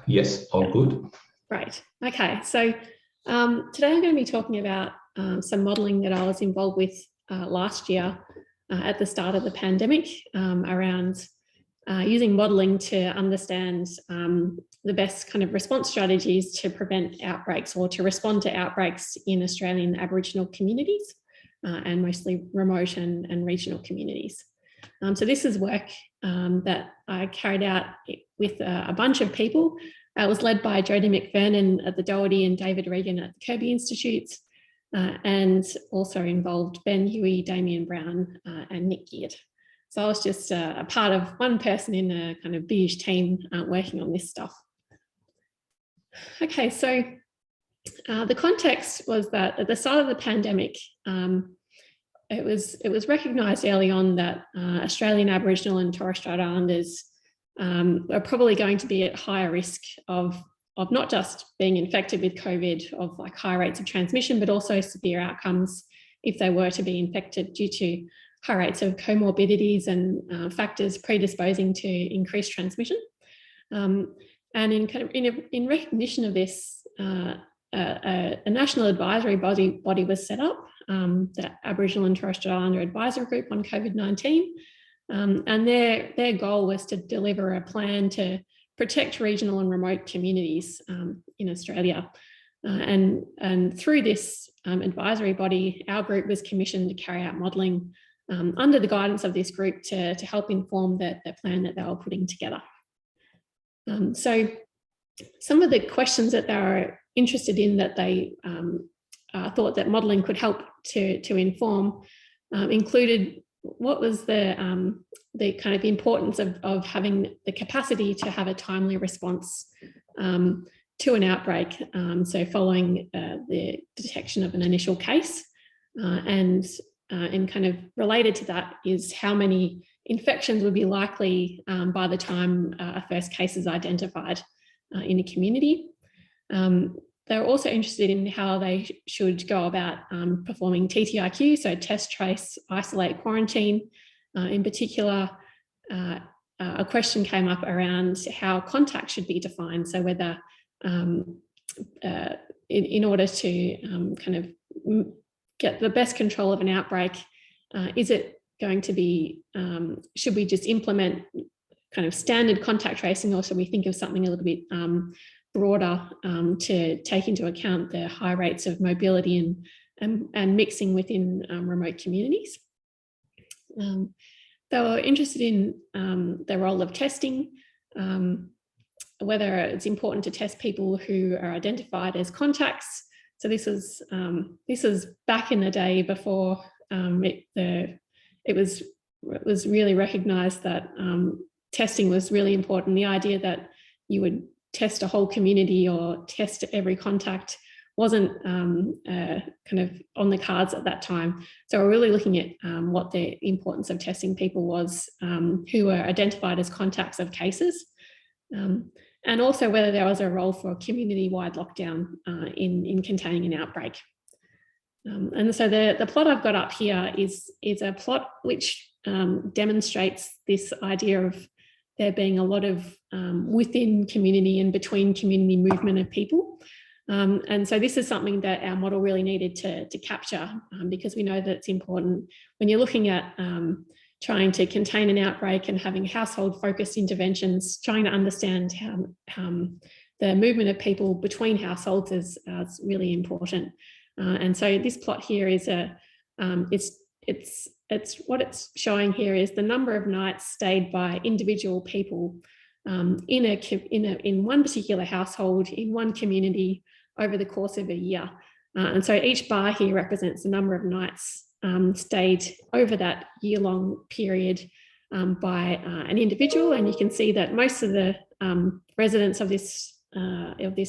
Yes, all good. Great. Okay, so today I'm going to be talking about some modelling that I was involved with last year at the start of the pandemic around using modelling to understand the best kind of response strategies to prevent outbreaks or to respond to outbreaks in Australian Aboriginal communities and mostly remote and regional communities. So this is work that I carried out with a bunch of people. It was led by Jodie McVernon at the Doherty and David Regan at the Kirby Institute, and also involved Ben Huey, Damien Brown, and Nick Geard. So I was just a part of one person in a kind of biggish team working on this stuff. Okay, so the context was that at the start of the pandemic, it was recognised early on that Australian Aboriginal and Torres Strait Islanders are probably going to be at higher risk of not just being infected with COVID, of like high rates of transmission, but also severe outcomes if they were to be infected due to high rates of comorbidities and factors predisposing to increased transmission. And in recognition of this, a national advisory body was set up, the Aboriginal and Torres Strait Islander Advisory Group on COVID-19. And their goal was to deliver a plan to protect regional and remote communities in Australia. And through this advisory body, our group was commissioned to carry out modelling under the guidance of this group to help inform the plan that they were putting together. So some of the questions that they were interested in that they thought that modelling could help to inform included what was the kind of importance of having the capacity to have a timely response to an outbreak. So following the detection of an initial case, and kind of related to that is how many infections would be likely by the time a first case is identified in a community. They were also interested in how they should go about performing TTIQ, so test, trace, isolate, quarantine. In particular, a question came up around how contact should be defined. So whether in order to kind of get the best control of an outbreak, is it going to be, should we just implement kind of standard contact tracing, or should we think of something a little bit broader to take into account the high rates of mobility and mixing within remote communities? They were interested in the role of testing, whether it's important to test people who are identified as contacts. So this is back in the day before it was really recognised that testing was really important. The idea that you would test a whole community or test every contact wasn't kind of on the cards at that time. So we're really looking at what the importance of testing people was who were identified as contacts of cases, and also whether there was a role for a community-wide lockdown in containing an outbreak. And so the plot I've got up here is a plot which demonstrates this idea of there being a lot of within community and between community movement of people. And so this is something that our model really needed to capture because we know that it's important when you're looking at trying to contain an outbreak and having household focused interventions, trying to understand how the movement of people between households is really important. And so this plot here is it's what it's showing here is the number of nights stayed by individual people in one particular household in one community over the course of a year. And so each bar here represents the number of nights stayed over that year-long period by an individual. And you can see that most of the residents of this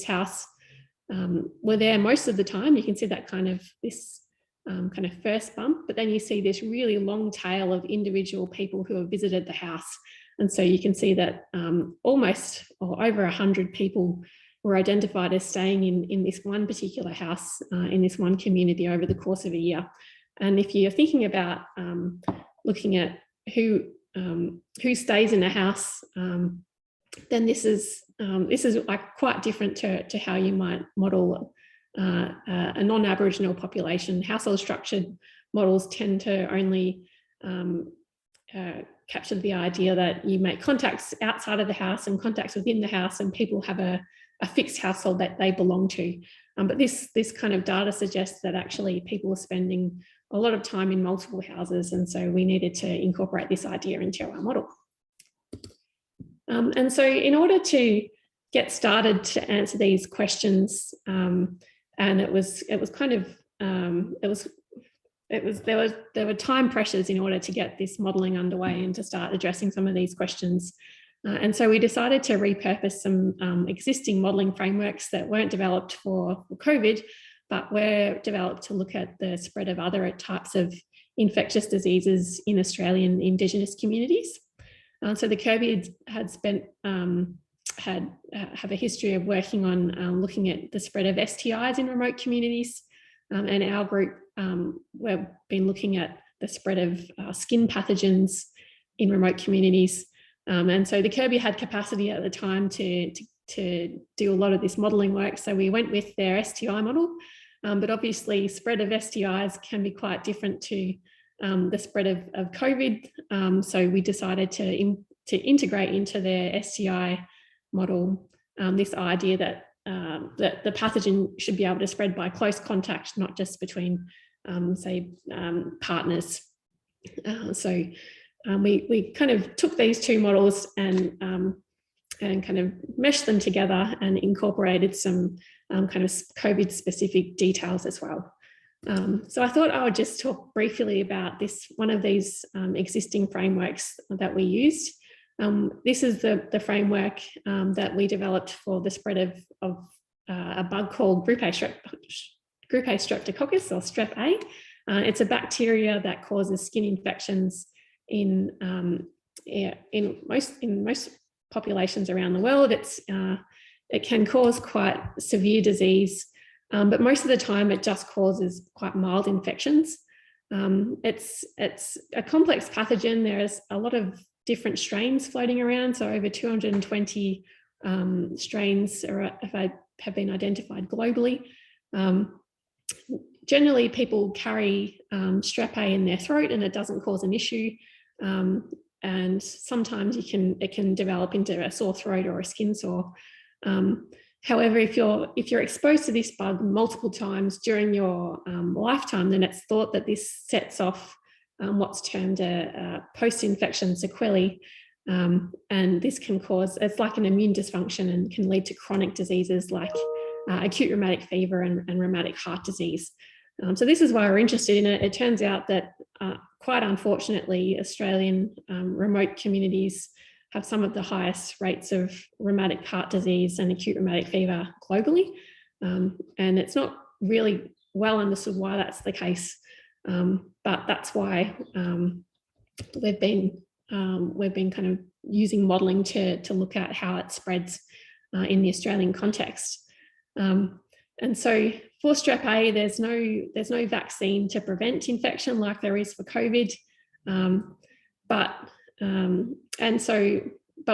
house were there most of the time. You can see that kind of first bump, but then you see this really long tail of individual people who have visited the house. And so you can see that almost or over 100 people were identified as staying in this one particular house in this one community over the course of a year. And if you're thinking about looking at who stays in a house then this is like quite different to how you might model a non-Aboriginal population. Household structured models tend to only capture the idea that you make contacts outside of the house and contacts within the house, and people have a fixed household that they belong to. But this kind of data suggests that actually people are spending a lot of time in multiple houses, and so we needed to incorporate this idea into our model. And so in order to get started to answer these questions, and there were time pressures in order to get this modelling underway and to start addressing some of these questions. And so we decided to repurpose some existing modelling frameworks that weren't developed for COVID, but were developed to look at the spread of other types of infectious diseases in Australian Indigenous communities. So the Kirby have a history of working on looking at the spread of STIs in remote communities. And our group, we've been looking at the spread of skin pathogens in remote communities. And so the Kirby had capacity at the time to do a lot of this modelling work. So we went with their STI model, but obviously spread of STIs can be quite different to the spread of COVID. So we decided to integrate into their STI model this idea that the pathogen should be able to spread by close contact, not just between, partners. So we kind of took these two models and kind of meshed them together and incorporated some kind of COVID-specific details as well. So I thought I would just talk briefly about one of these existing frameworks that we used. This is the framework that we developed for the spread of a bug called Group A streptococcus, or Strep A. It's a bacteria that causes skin infections in most populations around the world. It can cause quite severe disease, but most of the time it just causes quite mild infections. It's a complex pathogen. There's a lot of different strains floating around, so over 220 strains have been identified globally. Generally, people carry Strep A in their throat and it doesn't cause an issue. And sometimes it can develop into a sore throat or a skin sore. However, if you're exposed to this bug multiple times during your lifetime, then it's thought that this sets off what's termed a post-infection sequelae. And this can cause, it's like an immune dysfunction and can lead to chronic diseases like acute rheumatic fever and rheumatic heart disease. So this is why we're interested in it. It turns out that quite unfortunately, Australian remote communities have some of the highest rates of rheumatic heart disease and acute rheumatic fever globally. And it's not really well understood why that's the case. But that's why we've been kind of using modelling to look at how it spreads in the Australian context. And so for Strep A, there's no vaccine to prevent infection like there is for COVID. But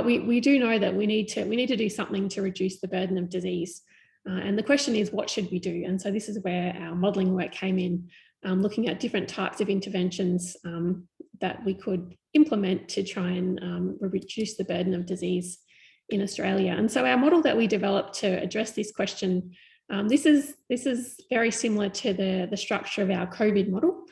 we do know that we need to do something to reduce the burden of disease. And the question is, what should we do? And so this is where our modelling work came in, looking at different types of interventions that we could implement to try and reduce the burden of disease in Australia. And so our model that we developed to address this question, this is very similar to the structure of our COVID model.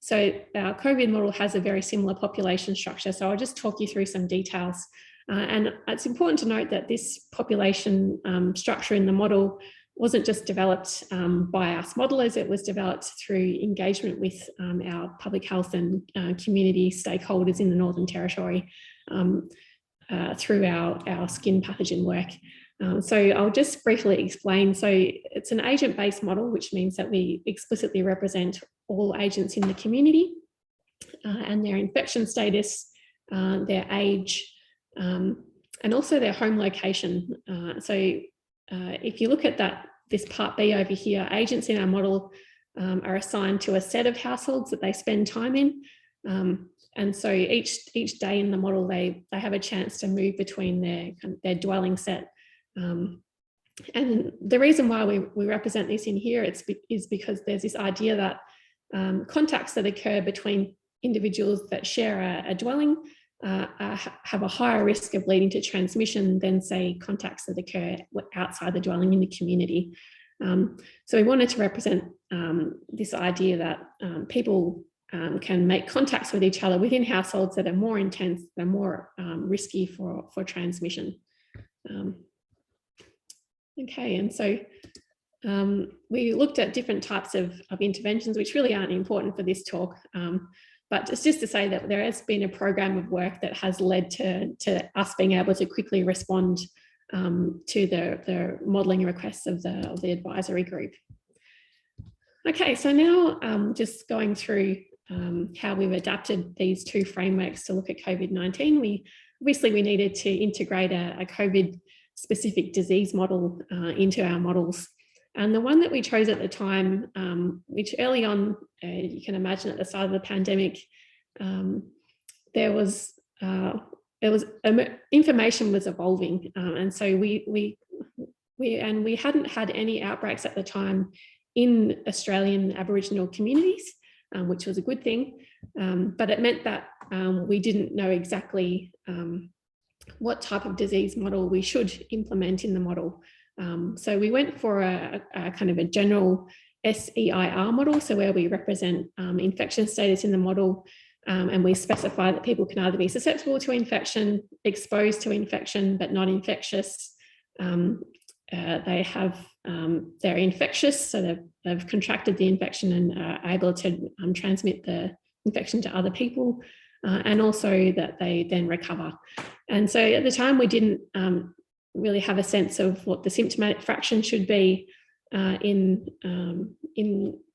So our COVID model has a very similar population structure. So I'll just talk you through some details. And it's important to note that this population structure in the model wasn't just developed by us modelers, it was developed through engagement with our public health and community stakeholders in the Northern Territory through our skin pathogen work. So I'll just briefly explain. So it's an agent-based model, which means that we explicitly represent all agents in the community and their infection status, their age, and also their home location. So if you look at this part B over here, agents in our model are assigned to a set of households that they spend time in. And so each day in the model, they have a chance to move between their dwelling set. And the reason why we represent this in here is because there's this idea that contacts that occur between individuals that share a dwelling have a higher risk of leading to transmission than, say, contacts that occur outside the dwelling in the community. So we wanted to represent this idea that people can make contacts with each other within households that are more intense, that are more risky for transmission. Okay, and so we looked at different types of interventions, which really aren't important for this talk, but it's just to say that there has been a program of work that has led to us being able to quickly respond to the modelling requests of the advisory group. Okay, so now just going through how we've adapted these two frameworks to look at COVID-19. Obviously we needed to integrate a COVID-specific disease model into our models. And the one that we chose at the time, which early on, you can imagine at the start of the pandemic, information was evolving, and so we hadn't had any outbreaks at the time in Australian Aboriginal communities, which was a good thing, but it meant that we didn't know exactly what type of disease model we should implement in the model. So we went for a kind of a general SEIR model, so where we represent infection status in the model, and we specify that people can either be susceptible to infection, exposed to infection, but not infectious. They're infectious, so they've contracted the infection and are able to transmit the infection to other people, and also that they then recover. And so at the time, we didn't really have a sense of what the symptomatic fraction should be in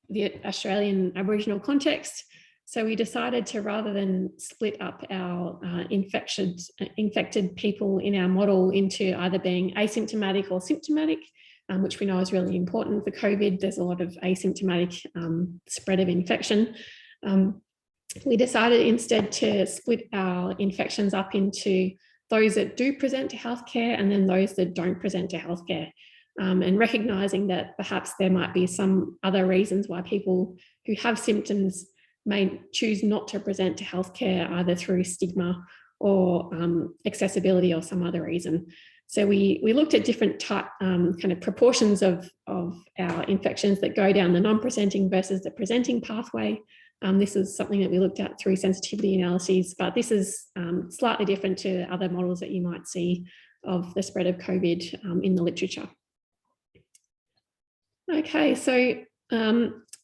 the Australian Aboriginal context. So we decided to, rather than split up our infected people in our model into either being asymptomatic or symptomatic, which we know is really important for COVID. There's a lot of asymptomatic spread of infection. We decided instead to split our infections up into those that do present to healthcare and then those that don't present to healthcare, and recognising that perhaps there might be some other reasons why people who have symptoms may choose not to present to healthcare, either through stigma or accessibility or some other reason. So we looked at different kind of proportions of our infections that go down the non-presenting versus the presenting pathway. This is something that we looked at through sensitivity analyses, but this is slightly different to other models that you might see of the spread of COVID in the literature. Okay, so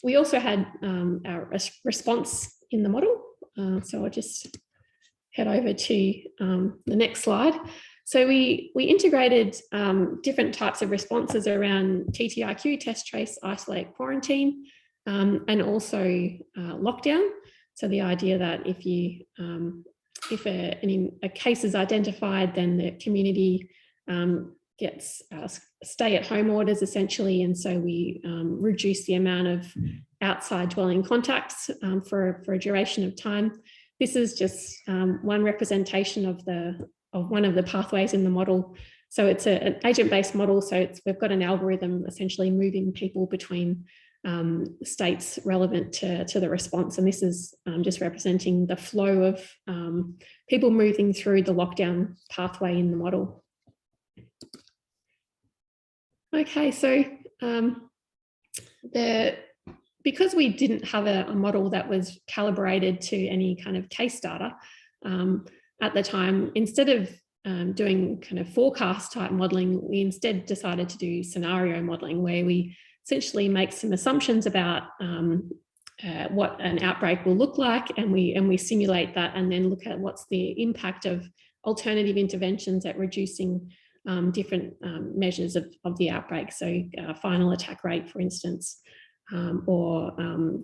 we also had our response in the model. So I'll just head over to the next slide. So we integrated different types of responses around TTIQ, test, trace, isolate, quarantine, and also lockdown. So the idea that if a case is identified, then the community gets stay-at-home orders essentially, and so we reduce the amount of outside dwelling contacts for a duration of time. This is just one representation of one of the pathways in the model. So it's an agent-based model. So we've got an algorithm essentially moving people between states relevant to the response, and this is just representing the flow of people moving through the lockdown pathway in the model. Okay, so because we didn't have a model that was calibrated to any kind of case data at the time, instead of doing kind of forecast type modelling, we instead decided to do scenario modelling, where we essentially make some assumptions about what an outbreak will look like, and we simulate that and then look at what's the impact of alternative interventions at reducing different measures of the outbreak. So final attack rate, for instance, or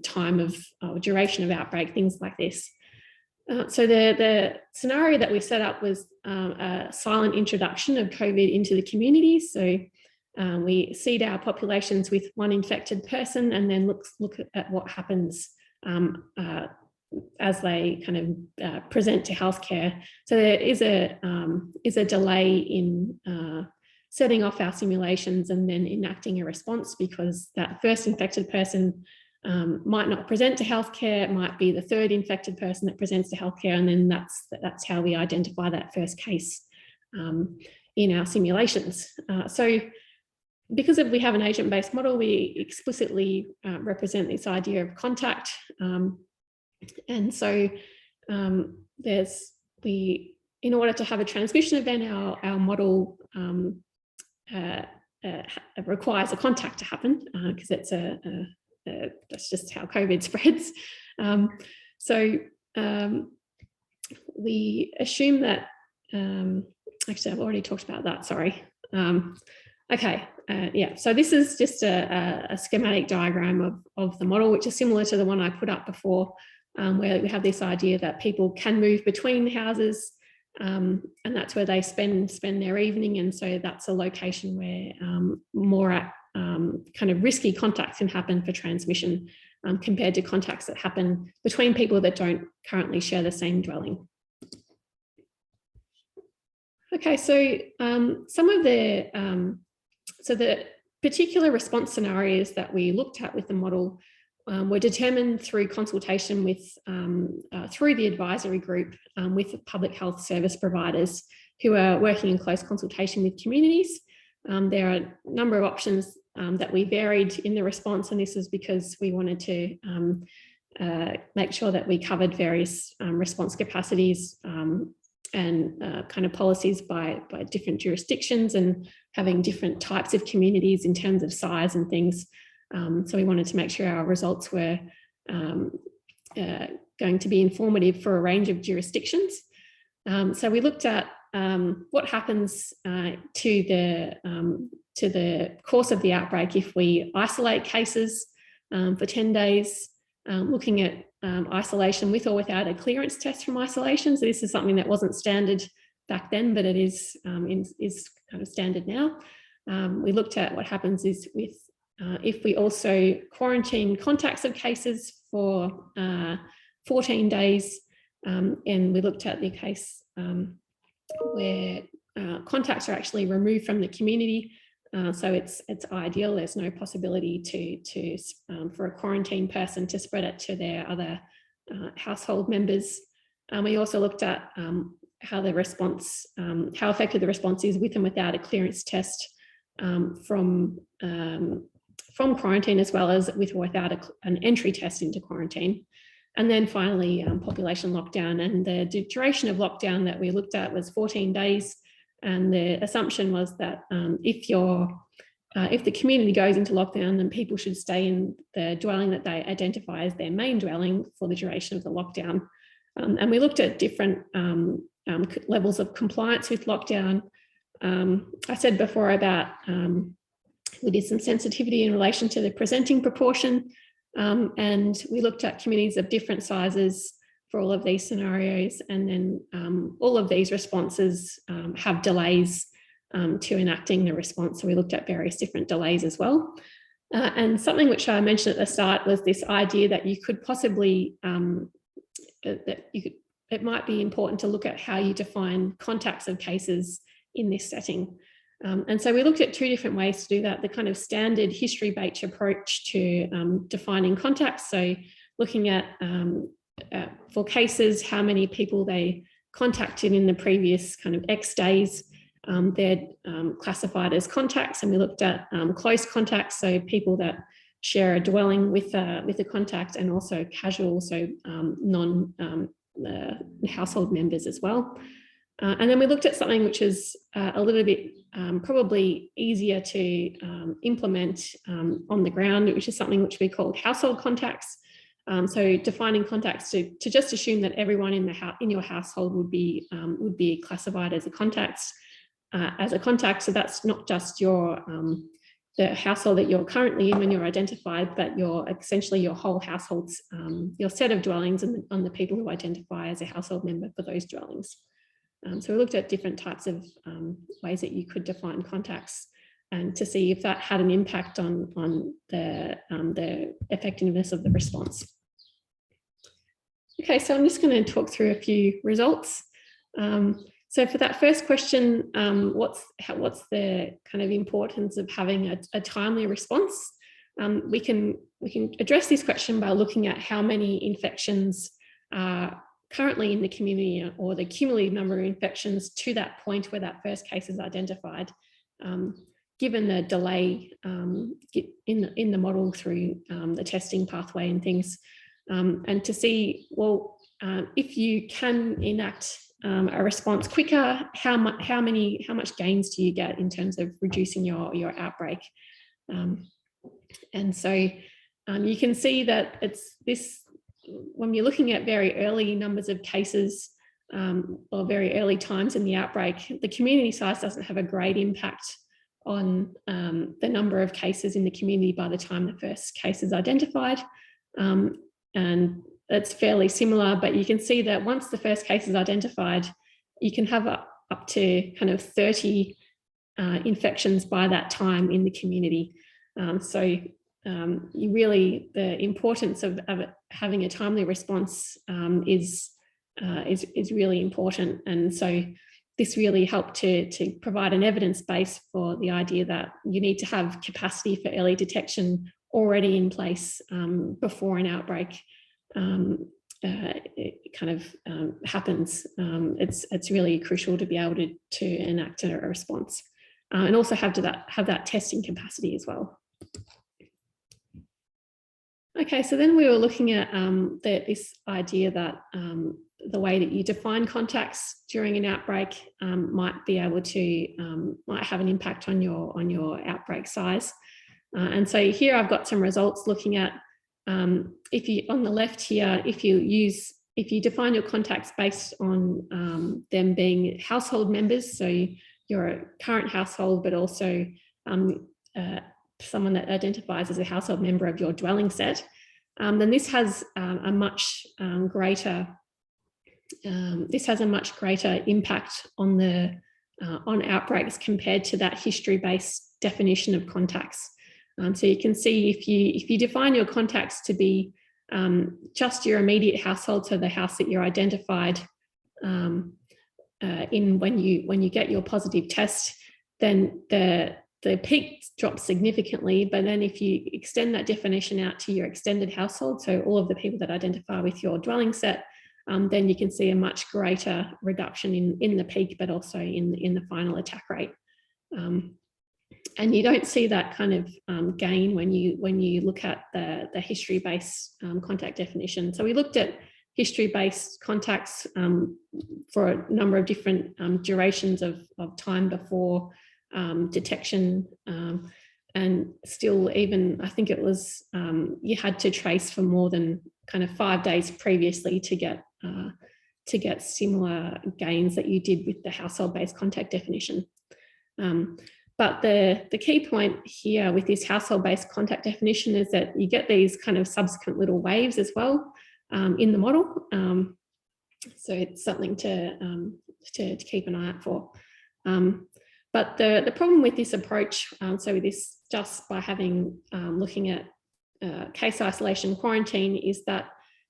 time of duration of outbreak, things like this. So the scenario that we set up was a silent introduction of COVID into the community. So we seed our populations with one infected person and then look at what happens as they kind of present to healthcare. So there is a delay in setting off our simulations and then enacting a response, because that first infected person might not present to healthcare. It might be the third infected person that presents to healthcare, and then that's how we identify that first case in our simulations. So because we have an agent-based model, we explicitly represent this idea of contact. And so in order to have a transmission event, our model requires a contact to happen, because it's that's just how COVID spreads. So we assume that, actually I've already talked about that, sorry. Okay, yeah, so this is just a schematic diagram of the model, which is similar to the one I put up before, where we have this idea that people can move between houses, and that's where they spend their evening. And so that's a location where more kind of risky contacts can happen for transmission, compared to contacts that happen between people that don't currently share the same dwelling. Okay, so some of the particular response scenarios that we looked at with the model were determined through consultation with through the advisory group with public health service providers who are working in close consultation with communities. There are a number of options that we varied in the response, and this is because we wanted to make sure that we covered various response capacities and kind of policies by different jurisdictions, and having different types of communities in terms of size and things. So we wanted to make sure our results were going to be informative for a range of jurisdictions. So we looked at what happens to the course of the outbreak if we isolate cases for 10 days, looking at isolation with or without a clearance test from isolation. So this is something that wasn't standard back then, but it is kind of standard now. We looked at what happens is with if we also quarantine contacts of cases for 14 days, and we looked at the case where contacts are actually removed from the community. So it's ideal. There's no possibility for a quarantine person to spread it to their other household members. We also looked at how effective the response is with and without a clearance test from quarantine, as well as with or without an entry test into quarantine. And then finally, population lockdown, and the duration of lockdown that we looked at was 14 days. And the assumption was that if the community goes into lockdown, then people should stay in the dwelling that they identify as their main dwelling for the duration of the lockdown. And we looked at different levels of compliance with lockdown. I said before about we did some sensitivity in relation to the presenting proportion, and we looked at communities of different sizes for all of these scenarios, and then all of these responses have delays to enacting the response. So we looked at various different delays as well. And something which I mentioned at the start was this idea that you could possibly, it might be important to look at how you define contacts of cases in this setting. And so we looked at two different ways to do that: the kind of standard history-based approach to defining contacts. So looking at, for cases, how many people they contacted in the previous kind of X days, they're classified as contacts. And we looked at close contacts, so people that share a dwelling with a contact, and also casual, so non-household members as well. And then we looked at something which is a little bit probably easier to implement on the ground, which is something which we called household contacts. So defining contacts to just assume that everyone in your household would be classified as a contact. So that's not just the household that you're currently in when you're identified, but essentially your whole household's your set of dwellings and the people who identify as a household member for those dwellings. So we looked at different types of ways that you could define contacts, and to see if that had an impact on the effectiveness of the response. Okay, so I'm just going to talk through a few results. So for that first question, what's the kind of importance of having a timely response? We can address this question by looking at how many infections are currently in the community, or the cumulative number of infections to that point where that first case is identified, given the delay in the model through the testing pathway and things, and to see, well, if you can enact a response quicker, how much gains do you get in terms of reducing your outbreak? And so you can see that it's this, when you're looking at very early numbers of cases or very early times in the outbreak, the community size doesn't have a great impact on the number of cases in the community by the time the first case is identified. And it's fairly similar, but you can see that once the first case is identified, you can have up to kind of 30 infections by that time in the community. You really, the importance of having a timely response is really important. And so this really helped to provide an evidence base for the idea that you need to have capacity for early detection already in place before an outbreak it kind of happens. It's really crucial to be able to enact a response, and also have that testing capacity as well. Okay, so then we were looking at this idea that the way that you define contacts during an outbreak might be able to might have an impact on your outbreak size. And so here I've got some results looking at if you, on the left here, if you define your contacts based on them being household members, so your current household, but also someone that identifies as a household member of your dwelling set, then this has a much greater impact on outbreaks compared to that history-based definition of contacts. So you can see if you define your contacts to be just your immediate household, so the house that you're identified in when you get your positive test, then the peak drops significantly. But then if you extend that definition out to your extended household, so all of the people that identify with your dwelling set, then you can see a much greater reduction in the peak, but also in the final attack rate. And you don't see that kind of gain when you look at the history-based contact definition. So we looked at history-based contacts for a number of different durations of time before detection, and still, even I think it was you had to trace for more than kind of 5 days previously to get similar gains that you did with the household-based contact definition. But the key point here with this household-based contact definition is that you get these kind of subsequent little waves as well in the model. So it's something to keep an eye out for. But the problem with this approach, so with this just by looking at case isolation quarantine, is that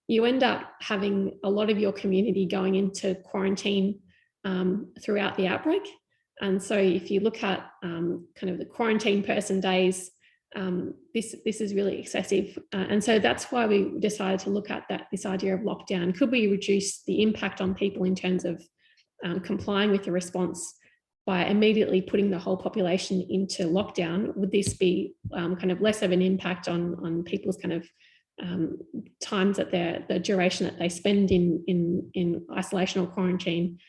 you end up having a lot of your community going into quarantine throughout the outbreak. And so if you look at kind of the quarantine person days, this is really excessive. And so that's why we decided to look at this idea of lockdown. Could we reduce the impact on people in terms of complying with the response by immediately putting the whole population into lockdown? Would this be kind of less of an impact on people's kind of times that the duration that they spend in isolation or quarantine,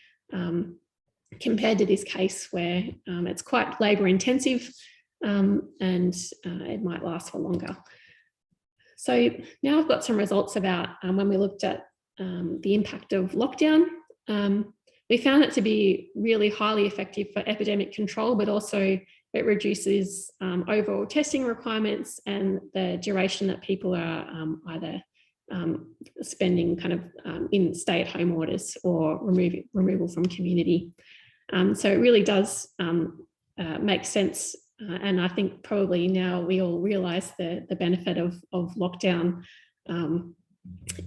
compared to this case where it's quite labour intensive and it might last for longer. So now I've got some results about when we looked at the impact of lockdown. We found it to be really highly effective for epidemic control, but also it reduces overall testing requirements and the duration that people are either spending kind of in stay-at-home orders or removal from community. So it really does make sense. And I think probably now we all realise the benefit of lockdown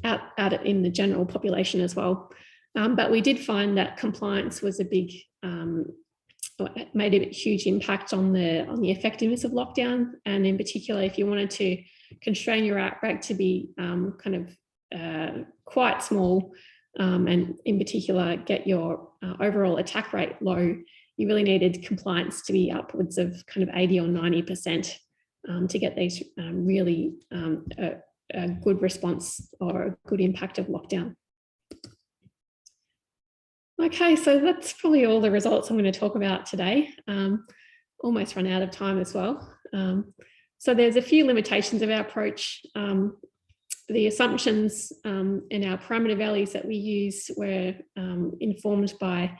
out in the general population as well. But we did find that compliance was a big, made a huge impact on the effectiveness of lockdown. And in particular, if you wanted to constrain your outbreak to be kind of quite small, and in particular get your overall attack rate low, you really needed compliance to be upwards of kind of 80 or 90% to get these really a good response or a good impact of lockdown. Okay, so that's probably all the results I'm going to talk about today. Almost run out of time as well. So there's a few limitations of our approach. The assumptions in our parameter values that we use were informed by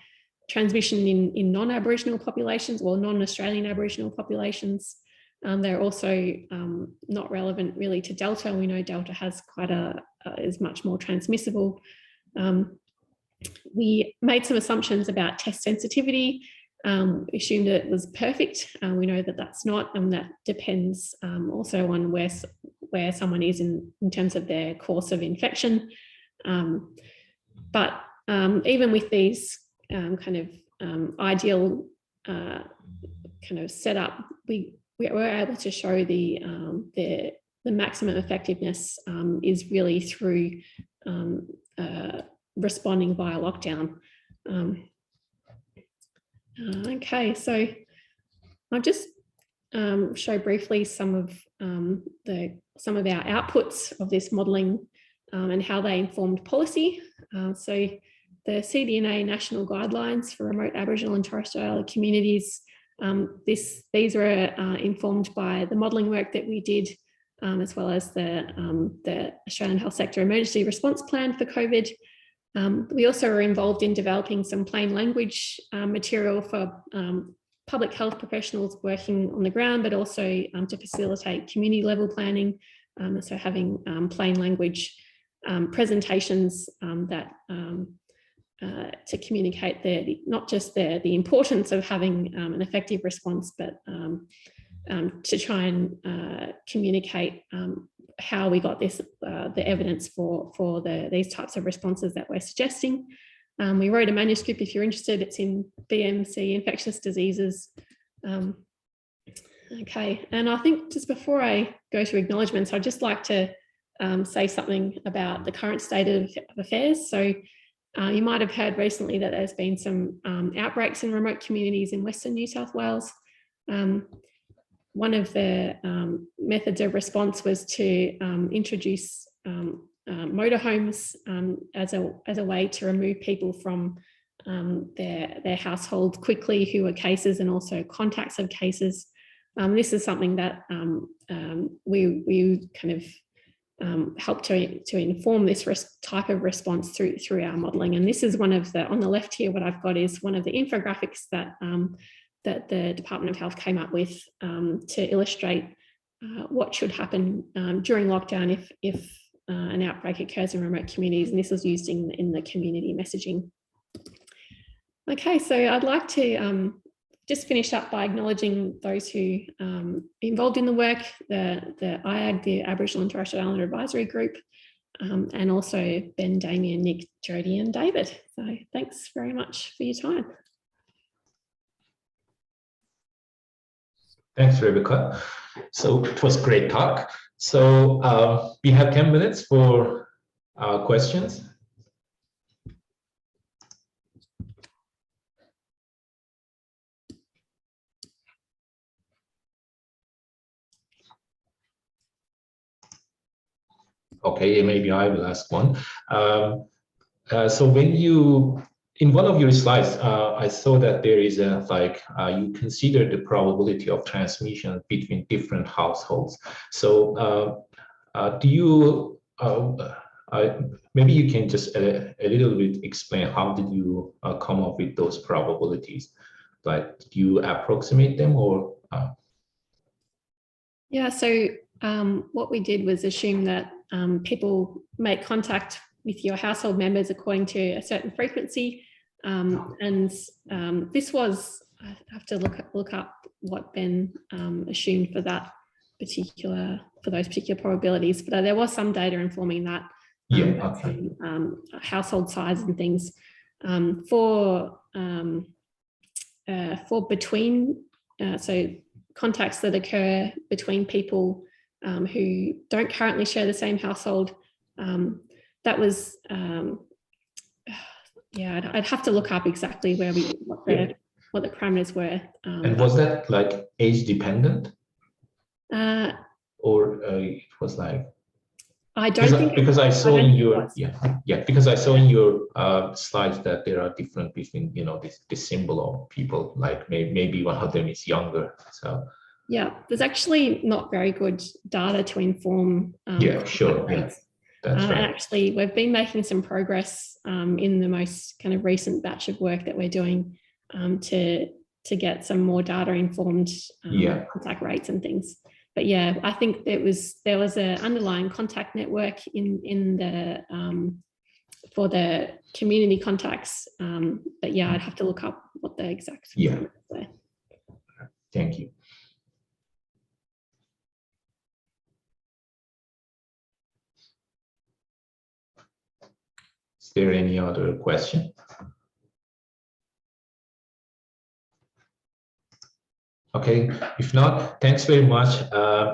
transmission in non-Aboriginal populations or non-Australian Aboriginal populations. They're also not relevant really to Delta. We know Delta has is much more transmissible. We made some assumptions about test sensitivity, assumed that it was perfect. We know that that's not, and that depends also on where someone is in terms of their course of infection. But even with these kind of ideal kind of setup, we were able to show the maximum effectiveness is really through responding via lockdown. Okay, so I'll just show briefly some of our outputs of this modelling and how they informed policy. So the CDNA national guidelines for remote Aboriginal and Torres Strait Islander communities. These were informed by the modelling work that we did, as well as the Australian Health Sector Emergency Response Plan for COVID. We also were involved in developing some plain language material for public health professionals working on the ground, but also to facilitate community level planning. So having plain language presentations that to communicate not just the importance of having an effective response, but to try and communicate how we got the evidence for these types of responses that we're suggesting. We wrote a manuscript if you're interested. It's in BMC, infectious diseases. Okay, and I think just before I go to acknowledgements, I'd just like to say something about the current state of affairs. So you might have heard recently that there's been some outbreaks in remote communities in Western New South Wales. One of the methods of response was to introduce motorhomes as a way to remove people from their household quickly who are cases and also contacts of cases. This is something that we kind of help to inform this type of response through our modelling. And this is one of on the left here, what I've got is one of the infographics that the Department of Health came up with to illustrate what should happen during lockdown if an outbreak occurs in remote communities, and this was used in the community messaging. Okay, so I'd like to just finish up by acknowledging those who are involved in the work, the IAG, the Aboriginal and Torres Strait Islander Advisory Group, and also Ben, Damien, Nick, Jody and David. So thanks very much for your time. Thanks, Rebecca. So it was a great talk. So we have 10 minutes for questions. Okay, maybe I will ask one. So when in one of your slides, I saw that there is you consider the probability of transmission between different households. So do you, maybe you can just a little bit explain how did you come up with those probabilities? Like, do you approximate them or? Yeah, so what we did was assume that people make contact with your household members according to a certain frequency. And this was, I have to look up what Ben assumed for those particular probabilities, but there was some data informing that. Yeah. Okay. Household size and things. For between, so contacts that occur between people who don't currently share the same household, that was, yeah, I'd have to look up exactly where what the parameters were. And was that like age dependent? Or it was like, I don't think because I saw in your because I saw in your slides that there are different between, you know, this symbol of people, like maybe one of them is younger. So yeah, there's actually not very good data to inform sure rates. That's right. And actually we've been making some progress in the most kind of recent batch of work that we're doing to get some more data informed contact rates and things. But yeah, I think there was an underlying contact network in the for the community contacts. But yeah, I'd have to look up what the exact were. Thank you. Is there any other question? Okay, if not, thanks very much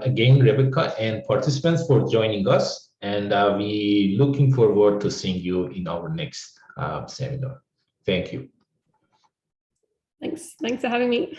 again, Rebecca, and participants for joining us. And we looking forward to seeing you in our next seminar. Thank you. Thanks for having me.